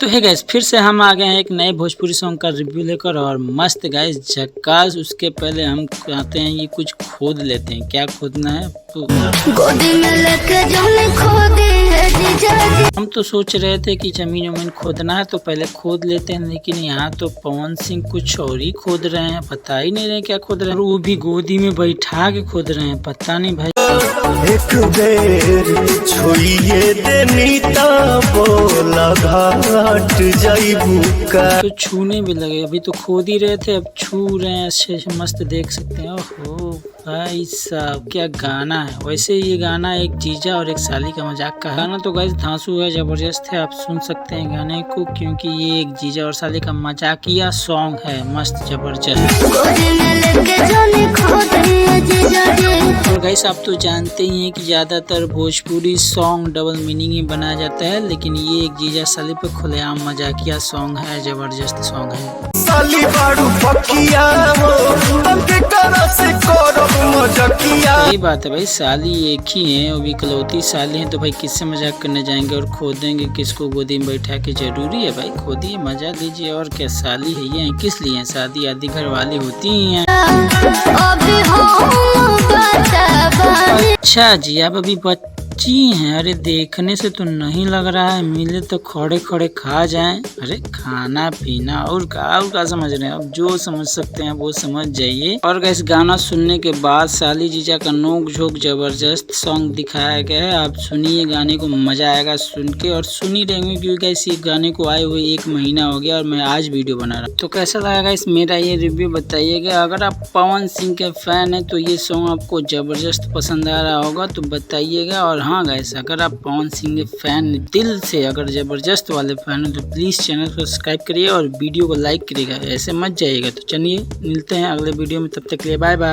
तो है गाइस, फिर से हम आ गए हैं एक नए भोजपुरी सॉन्ग का रिव्यू लेकर। और मस्त गाइस, झक्कास। उसके पहले हम कहते हैं ये कुछ खोद लेते हैं। क्या खोदना है तो गोदी में लेके जाने खोदी है जीजा। हम तो सोच रहे थे कि जमीन वमीन खोदना है तो पहले खोद लेते हैं, लेकिन यहाँ तो पवन सिंह कुछ और ही खोद रहे हैं। पता ही नहीं रहे क्या खोद रहे हैं, और वो भी गोदी में बैठा के खोद रहे हैं। पता नहीं भाई। एक बेर छोड़िए देनी ता बोला घाट जाइबू का। तो छूने भी लगे, अभी तो खोद ही रहे थे, अब छू रहे हैं। अच्छे से मस्त देख सकते हैं। ओहो भाई साहब, क्या गाना है। वैसे ये गाना एक जीजा और एक साली का मजाक का है। गाना तो गाइस धांसू है, जबरदस्त है। आप सुन सकते हैं गाने को, क्योंकि ये एक जीजा और साली का मजाकिया सॉन्ग है। मस्त जबरदस्त। और गाइस आप तो जानते ही हैं कि ज्यादातर भोजपुरी सॉन्ग डबल मीनिंग में बनाया जाता है, लेकिन ये एक जीजा साली पे खुलेआम मजाकिया सॉन्ग है। जबरदस्त सॉन्ग है। साली बाड़ू पकिया हो तंके करा से करब मजकिया। सही बात है भाई, साली एक ही है, वो भी इकलौती साली है, तो भाई किससे मजाक करने जाएंगे और खोदेंगे किसको गोदी में बैठा के। जरूरी है भाई, खोदिए मजा लीजिए। और क्या, साली है ये किस लिए है? शादी आदि घर वाली होती ही हैं। अच्छा जी, आप अभी बच्ची हैं? अरे देखने से तो नहीं लग रहा है, मिले तो खड़े खड़े खा जाएं। अरे खाना पीना और का समझ रहे हैं, अब जो समझ सकते हैं वो समझ जाइए। और इस गाना सुनने के बाद साली जीजा का नोक झोंक जबरदस्त सॉन्ग दिखाया गया है। आप सुनिए गाने को, मजा आएगा सुन के। और सुन ही रहेंगे क्योंकि गाइस ये गाने को आए हुए 1 महीना हो गया और मैं आज वीडियो बना रहा हूँ। तो कैसा लगा गाइस मेरा ये रिव्यू बताइएगा। अगर आप पवन सिंह के फैन है तो ये सॉन्ग आपको जबरदस्त पसंद आ रहा होगा तो बताइएगा। और हाँ गाइस, अगर आप पवन सिंह के फैन दिल से, अगर जबरदस्त वाले फैन हो तो प्लीज चैनल को सब्सक्राइब करिए और वीडियो को लाइक करिएगा। ऐसे मत जाइएगा। तो चलिए मिलते हैं अगले वीडियो में, तब तक के लिए बाय बाय।